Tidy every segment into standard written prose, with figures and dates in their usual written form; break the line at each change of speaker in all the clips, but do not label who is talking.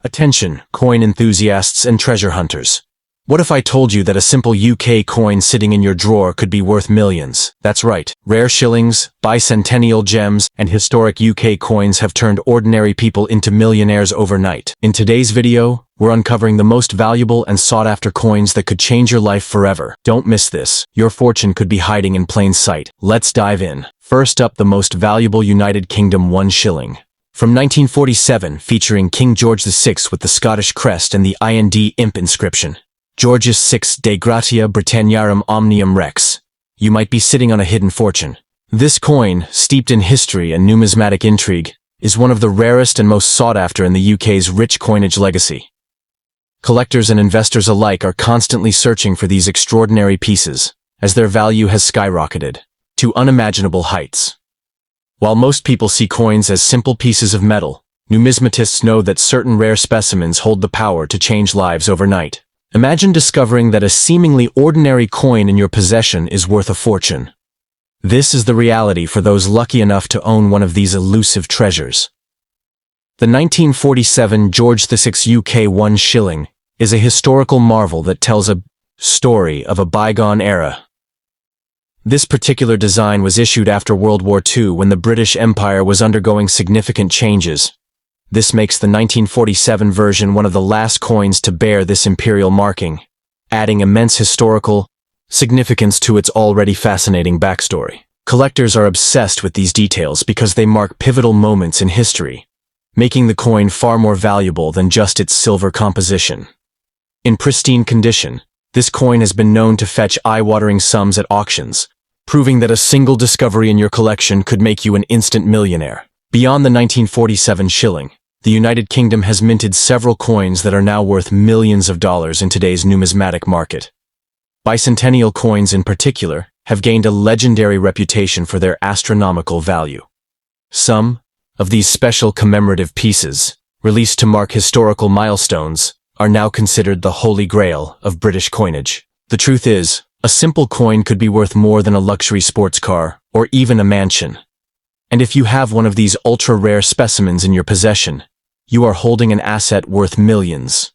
Attention, coin enthusiasts and treasure hunters. What if I told you that a simple UK coin sitting in your drawer could be worth millions? That's right. Rare shillings, bicentennial gems, and historic UK coins have turned ordinary people into millionaires overnight. In today's video, we're uncovering the most valuable and sought-after coins that could change your life forever. Don't miss this. Your fortune could be hiding in plain sight. Let's dive in. First up, the most valuable United Kingdom 1 shilling. From 1947, featuring King George VI with the Scottish crest and the IND imp inscription. Georgius VI de gratia Britanniarum omnium rex. You might be sitting on a hidden fortune. This coin, steeped in history and numismatic intrigue, is one of the rarest and most sought after in the UK's rich coinage legacy. Collectors and investors alike are constantly searching for these extraordinary pieces, as their value has skyrocketed to unimaginable heights. While most people see coins as simple pieces of metal, numismatists know that certain rare specimens hold the power to change lives overnight. Imagine discovering that a seemingly ordinary coin in your possession is worth a fortune. This is the reality for those lucky enough to own one of these elusive treasures. The 1947 George VI UK 1 shilling is a historical marvel that tells a story of a bygone era. This particular design was issued after World War II when the British Empire was undergoing significant changes. This makes the 1947 version one of the last coins to bear this imperial marking, adding immense historical significance to its already fascinating backstory. Collectors are obsessed with these details because they mark pivotal moments in history, making the coin far more valuable than just its silver composition. In pristine condition, this coin has been known to fetch eye-watering sums at auctions, proving that a single discovery in your collection could make you an instant millionaire. Beyond the 1947 shilling, the United Kingdom has minted several coins that are now worth millions of dollars in today's numismatic market. Bicentennial coins in particular have gained a legendary reputation for their astronomical value. Some of these special commemorative pieces, released to mark historical milestones, are now considered the holy grail of British coinage. The truth is, a simple coin could be worth more than a luxury sports car or even a mansion. And if you have one of these ultra-rare specimens in your possession, you are holding an asset worth millions.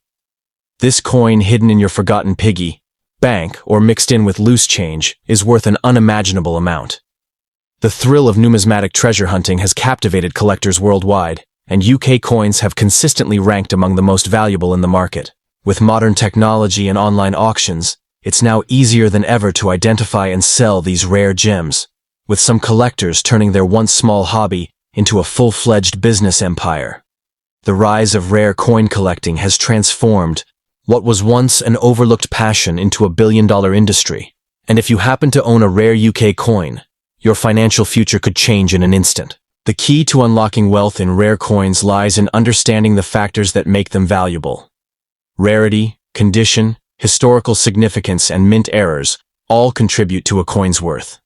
This coin hidden in your forgotten piggy bank or mixed in with loose change is worth an unimaginable amount. The thrill of numismatic treasure hunting has captivated collectors worldwide, and UK coins have consistently ranked among the most valuable in the market. With modern technology and online auctions, it's now easier than ever to identify and sell these rare gems, with some collectors turning their once small hobby into a full-fledged business empire. The rise of rare coin collecting has transformed what was once an overlooked passion into a billion-dollar industry. And if you happen to own a rare UK coin, your financial future could change in an instant. The key to unlocking wealth in rare coins lies in understanding the factors that make them valuable. Rarity, condition, historical significance, and mint errors all contribute to a coin's worth.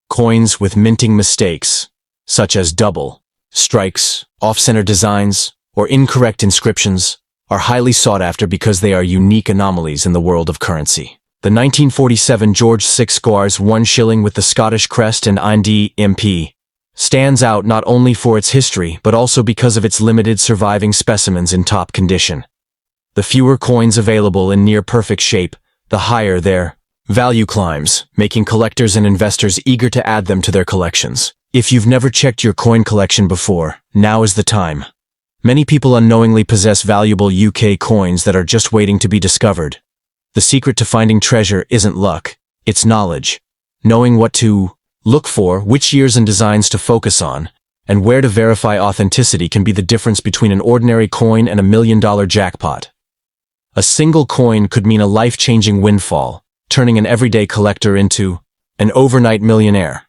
Coins with minting mistakes, such as double, strikes, off-center designs, or incorrect inscriptions, are highly sought after because they are unique anomalies in the world of currency. The 1947 George VI Squires 1 shilling with the Scottish crest and IND imp stands out not only for its history but also because of its limited surviving specimens in top condition. The fewer coins available in near-perfect shape, the higher their value climbs, making collectors and investors eager to add them to their collections. If you've never checked your coin collection before, now is the time. Many people unknowingly possess valuable UK coins that are just waiting to be discovered. The secret to finding treasure isn't luck, it's knowledge. Knowing what to look for, which years and designs to focus on, and where to verify authenticity can be the difference between an ordinary coin and a million-dollar jackpot. A single coin could mean a life-changing windfall, turning an everyday collector into an overnight millionaire.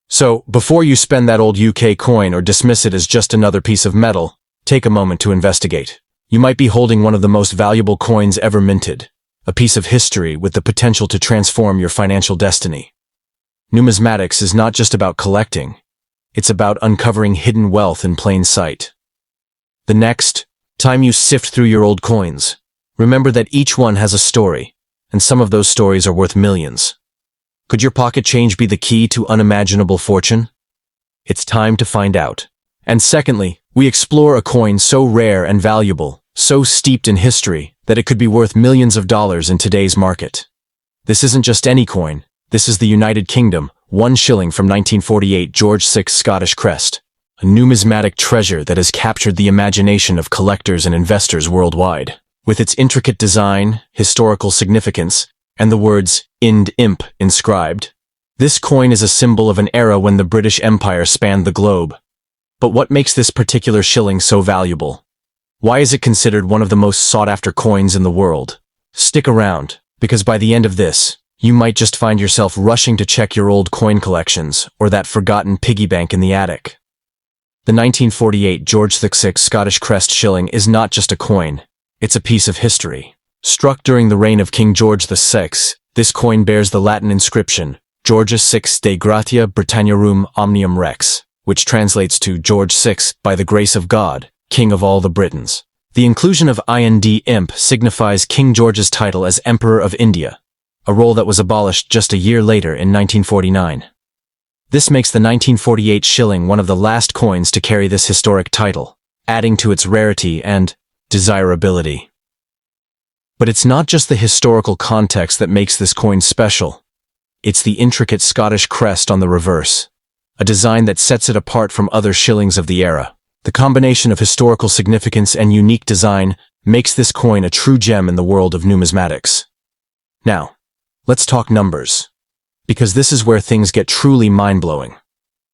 So, before you spend that old UK coin or dismiss it as just another piece of metal, take a moment to investigate. You might be holding one of the most valuable coins ever minted, a piece of history with the potential to transform your financial destiny. Numismatics is not just about collecting, it's about uncovering hidden wealth in plain sight. The next time you sift through your old coins, remember that each one has a story, and some of those stories are worth millions. Could your pocket change be the key to unimaginable fortune? It's time to find out. And secondly, we explore a coin so rare and valuable so steeped in history that it could be worth millions of dollars in today's market. This isn't just any coin, this is the United Kingdom, 1 shilling from 1948 George VI Scottish crest, a numismatic treasure that has captured the imagination of collectors and investors worldwide. With its intricate design, historical significance, and the words Ind Imp inscribed, this coin is a symbol of an era when the British Empire spanned the globe. But what makes this particular shilling so valuable? Why is it considered one of the most sought-after coins in the world? Stick around, because by the end of this, you might just find yourself rushing to check your old coin collections or that forgotten piggy bank in the attic. The 1948 George VI Scottish crest shilling is not just a coin, it's a piece of history. Struck during the reign of King George VI, this coin bears the Latin inscription, Georgius VI de gratia Britanniarum omnium rex, which translates to George VI, by the grace of God, King of all the Britons. The inclusion of Ind Imp signifies King George's title as Emperor of India, a role that was abolished just a year later in 1949. This makes the 1948 shilling one of the last coins to carry this historic title, adding to its rarity and desirability. But it's not just the historical context that makes this coin special. It's the intricate Scottish crest on the reverse, a design that sets it apart from other shillings of the era. The combination of historical significance and unique design makes this coin a true gem in the world of numismatics. Now, let's talk numbers, because this is where things get truly mind-blowing.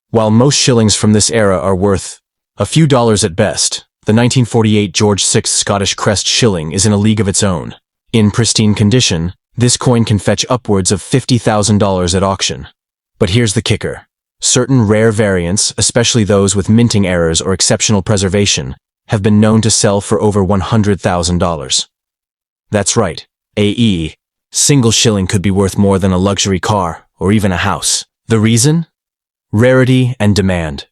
While most shillings from this era are worth a few dollars at best, the 1948 George VI Scottish crest shilling is in a league of its own. In pristine condition, this coin can fetch upwards of $50,000 at auction. But here's the kicker. Certain rare variants, especially those with minting errors or exceptional preservation, have been known to sell for over $100,000. That's right, a single shilling could be worth more than a luxury car or even a house. The reason? Rarity and demand.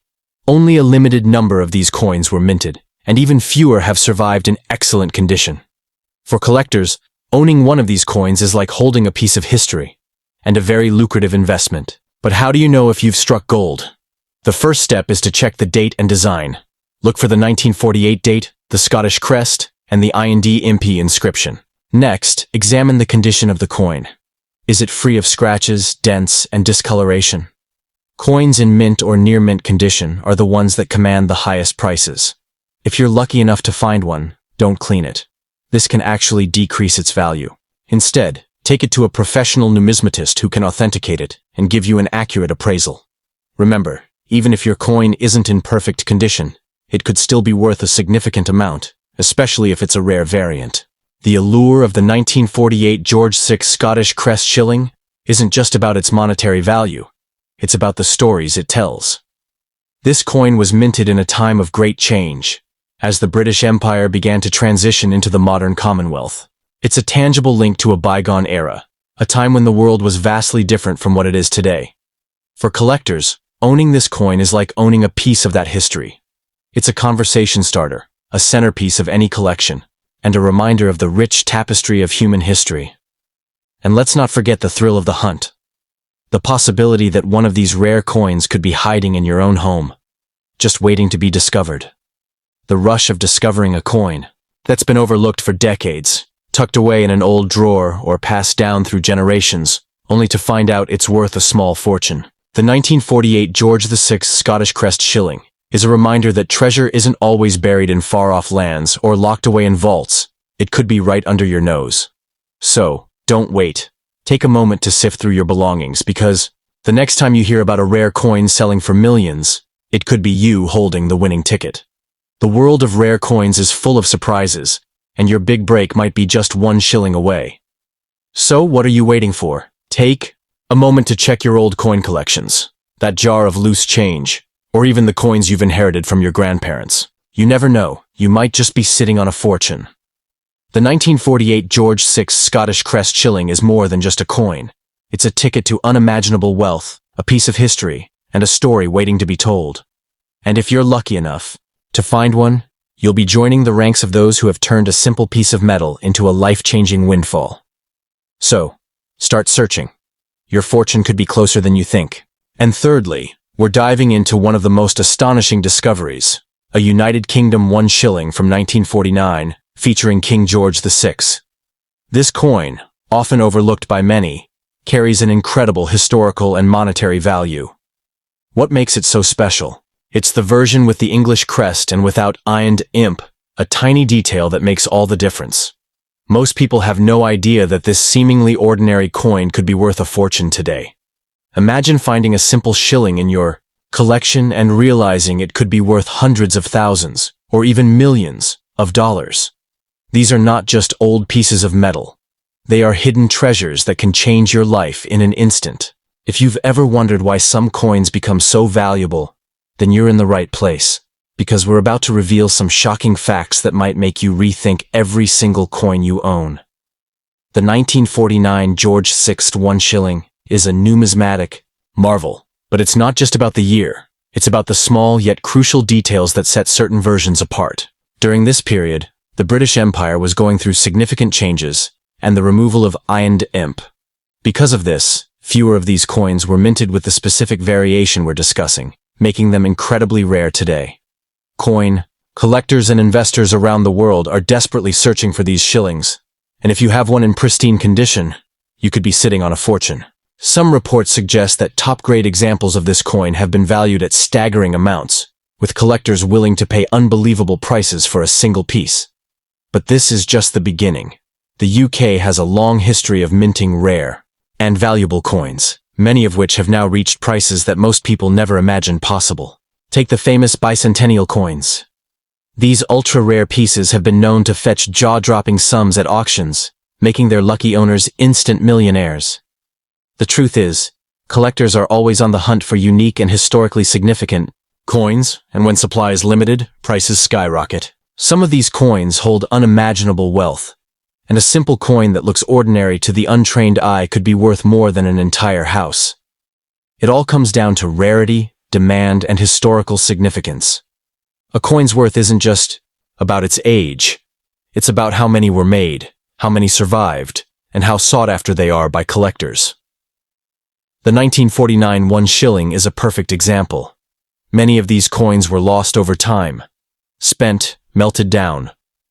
Only a limited number of these coins were minted, and even fewer have survived in excellent condition. For collectors, owning one of these coins is like holding a piece of history, and a very lucrative investment. But how do you know if you've struck gold? The first step is to check the date and design. Look for the 1948 date, the Scottish crest, and the Ind Imp inscription. Next, examine the condition of the coin. Is it free of scratches, dents, and discoloration? Coins in mint or near mint condition are the ones that command the highest prices. If you're lucky enough to find one, don't clean it. This can actually decrease its value. Instead, take it to a professional numismatist who can authenticate it and give you an accurate appraisal. Remember, even if your coin isn't in perfect condition, it could still be worth a significant amount, especially if it's a rare variant. The allure of the 1948 George VI Scottish crest shilling isn't just about its monetary value, it's about the stories it tells. This coin was minted in a time of great change, as the British Empire began to transition into the modern Commonwealth. It's a tangible link to a bygone era, a time when the world was vastly different from what it is today. For collectors, owning this coin is like owning a piece of that history. It's a conversation starter, a centerpiece of any collection, and a reminder of the rich tapestry of human history. And let's not forget the thrill of the hunt. The possibility that one of these rare coins could be hiding in your own home, just waiting to be discovered. The rush of discovering a coin that's been overlooked for decades, tucked away in an old drawer or passed down through generations, only to find out it's worth a small fortune. The 1948 George VI Scottish crest shilling is a reminder that treasure isn't always buried in far-off lands or locked away in vaults. It could be right under your nose. So, don't wait. Take a moment to sift through your belongings, because the next time you hear about a rare coin selling for millions, it could be you holding the winning ticket. The world of rare coins is full of surprises, and your big break might be just 1 shilling away. So what are you waiting for? Take a moment to check your old coin collections, that jar of loose change, or even the coins you've inherited from your grandparents. You never know, you might just be sitting on a fortune. The 1948 George VI Scottish crest shilling is more than just a coin. It's a ticket to unimaginable wealth, a piece of history, and a story waiting to be told. And if you're lucky enough to find one, you'll be joining the ranks of those who have turned a simple piece of metal into a life-changing windfall. So, start searching. Your fortune could be closer than you think. And thirdly, we're diving into one of the most astonishing discoveries, a United Kingdom 1 shilling from 1949, featuring King George VI. This coin, often overlooked by many, carries an incredible historical and monetary value. What makes it so special? It's the version with the English crest and without ironed imp, a tiny detail that makes all the difference. Most people have no idea that this seemingly ordinary coin could be worth a fortune today. Imagine finding a simple shilling in your collection and realizing it could be worth hundreds of thousands, or even millions, of dollars. These are not just old pieces of metal. They are hidden treasures that can change your life in an instant. If you've ever wondered why some coins become so valuable, then you're in the right place, because we're about to reveal some shocking facts that might make you rethink every single coin you own. The 1949 George VI One Shilling is a numismatic marvel, but it's not just about the year. It's about the small yet crucial details that set certain versions apart. During this period, the British Empire was going through significant changes and the removal of ironed imp. Because of this, fewer of these coins were minted with the specific variation we're discussing, making them incredibly rare today. Collectors and investors around the world are desperately searching for these shillings, and if you have one in pristine condition, you could be sitting on a fortune. Some reports suggest that top-grade examples of this coin have been valued at staggering amounts, with collectors willing to pay unbelievable prices for a single piece. But this is just the beginning. The UK has a long history of minting rare and valuable coins, many of which have now reached prices that most people never imagined possible. Take the famous Bicentennial Coins. These ultra-rare pieces have been known to fetch jaw-dropping sums at auctions, making their lucky owners instant millionaires. The truth is, collectors are always on the hunt for unique and historically significant coins, and when supply is limited, prices skyrocket. Some of these coins hold unimaginable wealth, and a simple coin that looks ordinary to the untrained eye could be worth more than an entire house. It all comes down to rarity, demand, and historical significance. A coin's worth isn't just about its age. It's about how many were made, how many survived, and how sought after they are by collectors. The 1949 One Shilling is a perfect example. Many of these coins were lost over time, spent, melted down,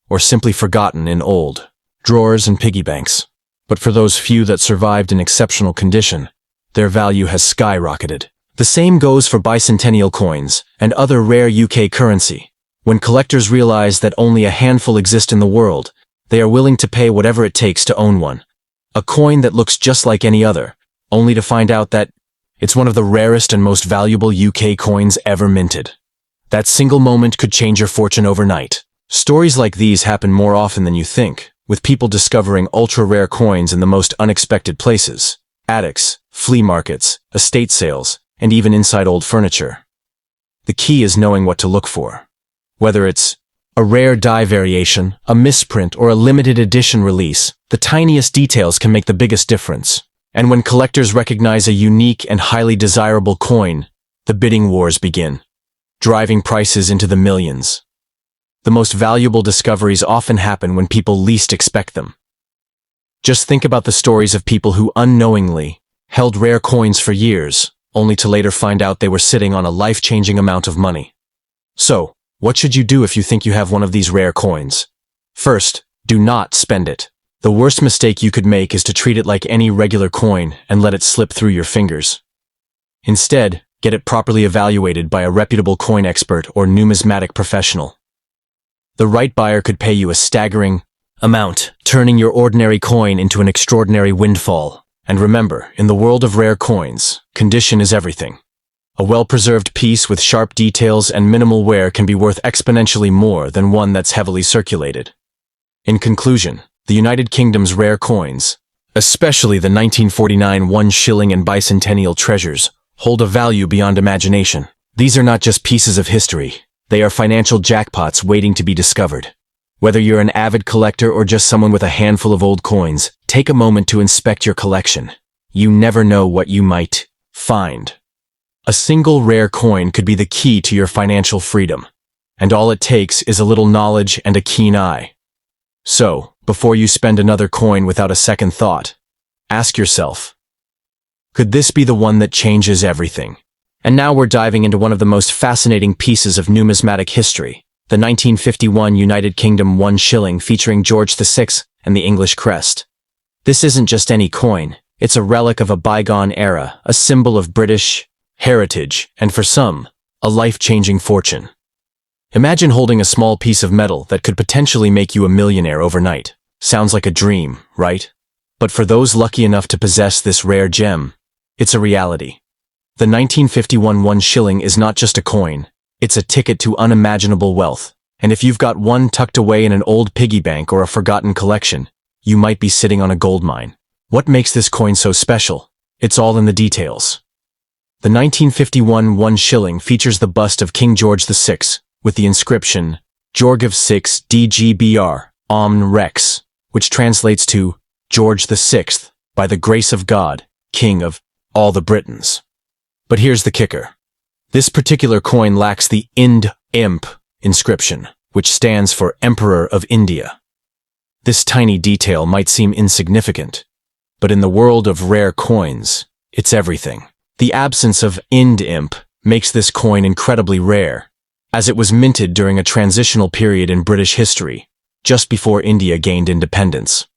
or simply forgotten in old drawers and piggy banks. But for those few that survived in exceptional condition, their value has skyrocketed. The same goes for bicentennial coins and other rare UK currency. When collectors realize that only a handful exist in the world, they are willing to pay whatever it takes to own one. A coin that looks just like any other, only to find out that it's one of the rarest and most valuable UK coins ever minted. That single moment could change your fortune overnight. Stories like these happen more often than you think, with people discovering ultra-rare coins in the most unexpected places: attics, flea markets, estate sales, and even inside old furniture. The key is knowing what to look for. Whether it's a rare die variation, a misprint, or a limited edition release, the tiniest details can make the biggest difference. And when collectors recognize a unique and highly desirable coin, the bidding wars begin, driving prices into the millions. The most valuable discoveries often happen when people least expect them. Just think about the stories of people who unknowingly held rare coins for years, only to later find out they were sitting on a life-changing amount of money. So, what should you do if you think you have one of these rare coins? First, do not spend it. The worst mistake you could make is to treat it like any regular coin and let it slip through your fingers. Instead, get it properly evaluated by a reputable coin expert or numismatic professional. The right buyer could pay you a staggering amount, turning your ordinary coin into an extraordinary windfall. And remember, in the world of rare coins, condition is everything. A well-preserved piece with sharp details and minimal wear can be worth exponentially more than one that's heavily circulated. In conclusion, the United Kingdom's rare coins, especially the 1949 One Shilling and Bicentennial treasures, hold a value beyond imagination. These are not just pieces of history. They are financial jackpots waiting to be discovered. Whether you're an avid collector or just someone with a handful of old coins, take a moment to inspect your collection. You never know what you might find. A single rare coin could be the key to your financial freedom, and all it takes is a little knowledge and a keen eye. So, before you spend another coin without a second thought, ask yourself, could this be the one that changes everything? And now we're diving into one of the most fascinating pieces of numismatic history, the 1951 United Kingdom One Shilling featuring George VI and the English crest. This isn't just any coin, it's a relic of a bygone era, a symbol of British heritage, and for some, a life-changing fortune. Imagine holding a small piece of metal that could potentially make you a millionaire overnight. Sounds like a dream, right? But for those lucky enough to possess this rare gem, it's a reality. The 1951 One Shilling is not just a coin, it's a ticket to unimaginable wealth. And if you've got one tucked away in an old piggy bank or a forgotten collection, you might be sitting on a gold mine. What makes this coin so special? It's all in the details. The 1951 One Shilling features the bust of King George VI, with the inscription, Georgiv 6 DGBR, Omn Rex, which translates to, George VI, by the grace of God, King of all the Britons. But here's the kicker. This particular coin lacks the Ind Imp inscription, which stands for Emperor of India. This tiny detail might seem insignificant, but in the world of rare coins, it's everything. The absence of Ind Imp makes this coin incredibly rare, as it was minted during a transitional period in British history, just before India gained independence.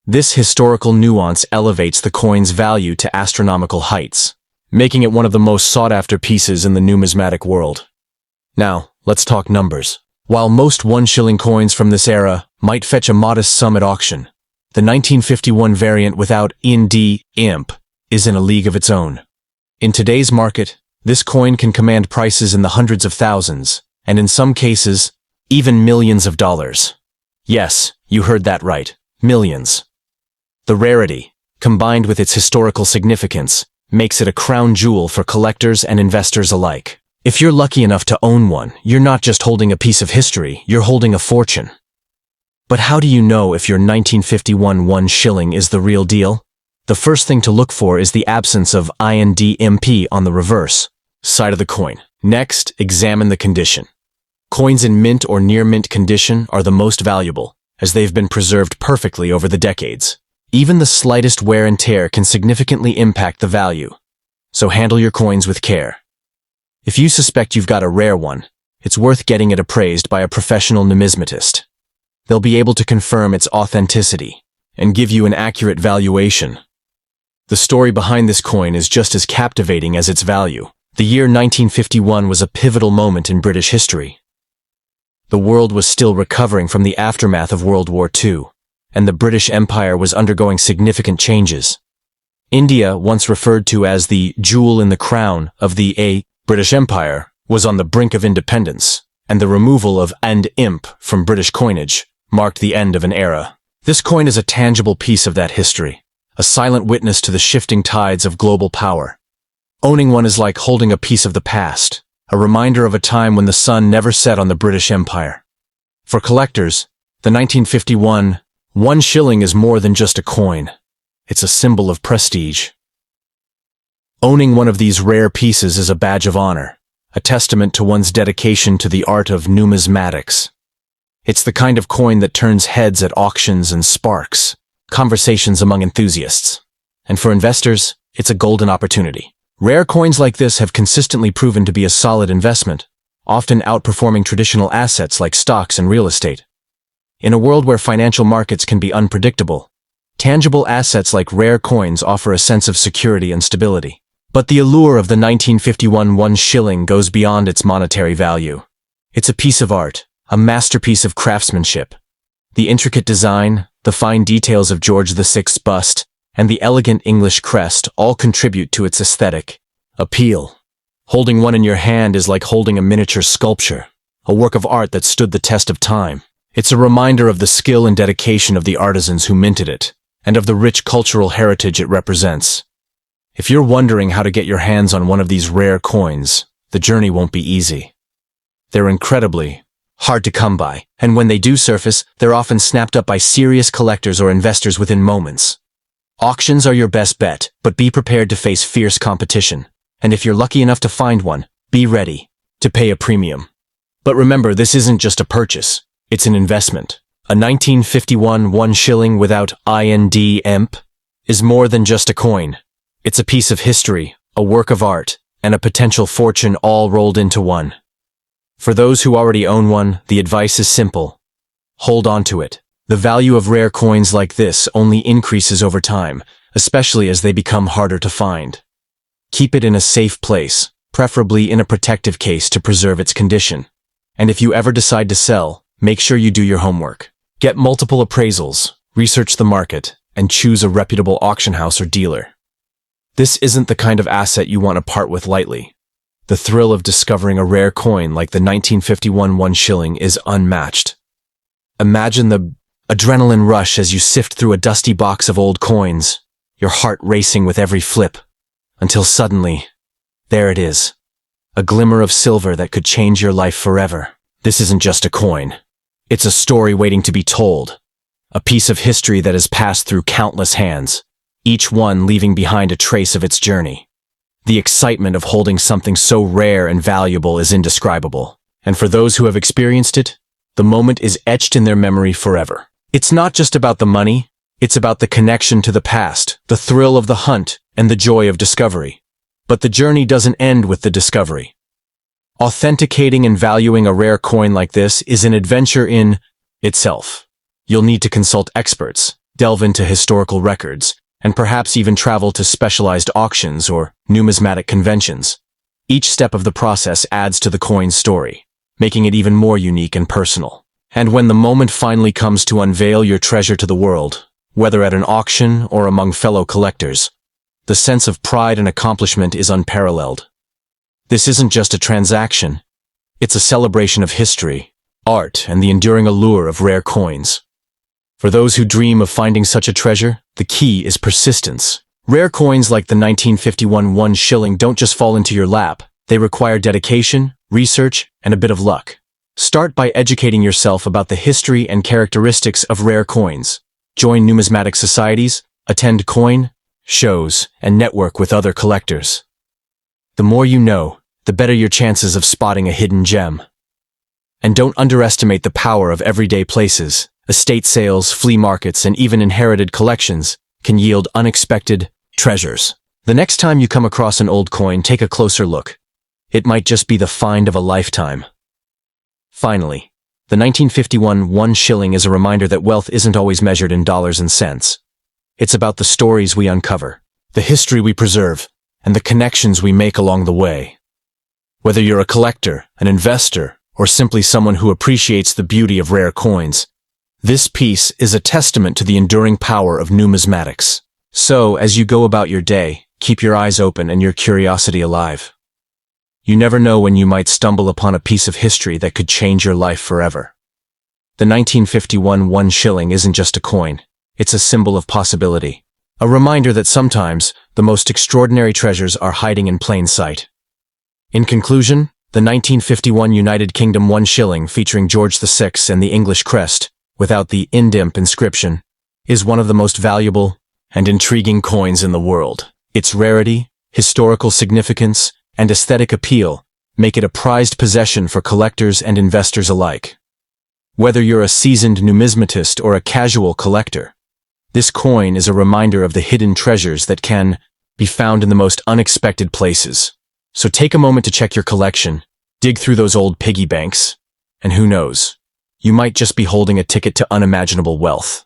This historical nuance elevates the coin's value to astronomical heights, making it one of the most sought-after pieces in the numismatic world. Now, let's talk numbers. While most one-shilling coins from this era might fetch a modest sum at auction, the 1951 variant without Ind Imp is in a league of its own. In today's market, this coin can command prices in the hundreds of thousands, and in some cases, even millions of dollars. Yes, you heard that right. Millions. The rarity, combined with its historical significance, makes it a crown jewel for collectors and investors alike. If you're lucky enough to own one, you're not just holding a piece of history, you're holding a fortune. But how do you know if your 1951 One Shilling is the real deal? The first thing to look for is the absence of Ind Imp on the reverse side of the coin. Next, examine the condition. Coins in mint or near mint condition are the most valuable, as they've been preserved perfectly over the decades. Even the slightest wear and tear can significantly impact the value, so handle your coins with care. If you suspect you've got a rare one, it's worth getting it appraised by a professional numismatist. They'll be able to confirm its authenticity and give you an accurate valuation. The story behind this coin is just as captivating as its value. The year 1951 was a pivotal moment in British history. The world was still recovering from the aftermath of World War II, and the British Empire was undergoing significant changes. India, once referred to as the jewel in the crown of the British Empire, was on the brink of independence, and the removal of Ind Imp from British coinage marked the end of an era. This coin is a tangible piece of that history, a silent witness to the shifting tides of global power. Owning one is like holding a piece of the past, a reminder of a time when the sun never set on the British Empire. For collectors, the 1951 One Shilling is more than just a coin. It's a symbol of prestige. Owning one of these rare pieces is a badge of honor, a testament to one's dedication to the art of numismatics. It's the kind of coin that turns heads at auctions and sparks conversations among enthusiasts. And for investors, it's a golden opportunity. Rare coins like this have consistently proven to be a solid investment, often outperforming traditional assets like stocks and real estate. In a world where financial markets can be unpredictable, tangible assets like rare coins offer a sense of security and stability. But the allure of the 1951 One Shilling goes beyond its monetary value. It's a piece of art, a masterpiece of craftsmanship. The intricate design, the fine details of George VI's bust, and the elegant English crest all contribute to its aesthetic appeal. Holding one in your hand is like holding a miniature sculpture, a work of art that stood the test of time. It's a reminder of the skill and dedication of the artisans who minted it, and of the rich cultural heritage it represents. If you're wondering how to get your hands on one of these rare coins, the journey won't be easy. They're incredibly hard to come by, and when they do surface, they're often snapped up by serious collectors or investors within moments. Auctions are your best bet, but be prepared to face fierce competition. And if you're lucky enough to find one, be ready to pay a premium. But remember, this isn't just a purchase, it's an investment. A 1951 One Shilling without Ind Imp is more than just a coin. It's a piece of history, a work of art, and a potential fortune all rolled into one. For those who already own one, the advice is simple. Hold on to it. The value of rare coins like this only increases over time, especially as they become harder to find. Keep it in a safe place, preferably in a protective case to preserve its condition. And if you ever decide to sell, make sure you do your homework. Get multiple appraisals, research the market, and choose a reputable auction house or dealer. This isn't the kind of asset you want to part with lightly. The thrill of discovering a rare coin like the 1951 One Shilling is unmatched. Imagine the adrenaline rush as you sift through a dusty box of old coins, your heart racing with every flip, until suddenly, there it is. A glimmer of silver that could change your life forever. This isn't just a coin. It's a story waiting to be told. A piece of history that has passed through countless hands, each one leaving behind a trace of its journey. The excitement of holding something so rare and valuable is indescribable. And for those who have experienced it, the moment is etched in their memory forever. It's not just about the money, it's about the connection to the past, the thrill of the hunt, and the joy of discovery. But the journey doesn't end with the discovery. Authenticating and valuing a rare coin like this is an adventure in itself. You'll need to consult experts, delve into historical records, and perhaps even travel to specialized auctions or numismatic conventions. Each step of the process adds to the coin's story, making it even more unique and personal. And when the moment finally comes to unveil your treasure to the world, whether at an auction or among fellow collectors, the sense of pride and accomplishment is unparalleled. This isn't just a transaction. It's a celebration of history, art, and the enduring allure of rare coins. For those who dream of finding such a treasure, the key is persistence. Rare coins like the 1951 One Shilling don't just fall into your lap. They require dedication, research, and a bit of luck. Start by educating yourself about the history and characteristics of rare coins. Join numismatic societies, attend coin shows, and network with other collectors. The more you know, the better your chances of spotting a hidden gem. And don't underestimate the power of everyday places. Estate sales, flea markets, and even inherited collections can yield unexpected treasures. The next time you come across an old coin, take a closer look. It might just be the find of a lifetime. Finally, the 1951 One Shilling is a reminder that wealth isn't always measured in dollars and cents. It's about the stories we uncover, the history we preserve, and the connections we make along the way. Whether you're a collector, an investor, or simply someone who appreciates the beauty of rare coins, this piece is a testament to the enduring power of numismatics. So, as you go about your day, keep your eyes open and your curiosity alive. You never know when you might stumble upon a piece of history that could change your life forever. The 1951 One Shilling isn't just a coin, it's a symbol of possibility. A reminder that sometimes, the most extraordinary treasures are hiding in plain sight. In conclusion, the 1951 United Kingdom One Shilling featuring George VI and the English crest, without the indimp inscription, is one of the most valuable and intriguing coins in the world. Its rarity, historical significance, and aesthetic appeal make it a prized possession for collectors and investors alike. Whether you're a seasoned numismatist or a casual collector, this coin is a reminder of the hidden treasures that can be found in the most unexpected places. So take a moment to check your collection, dig through those old piggy banks, and who knows, you might just be holding a ticket to unimaginable wealth.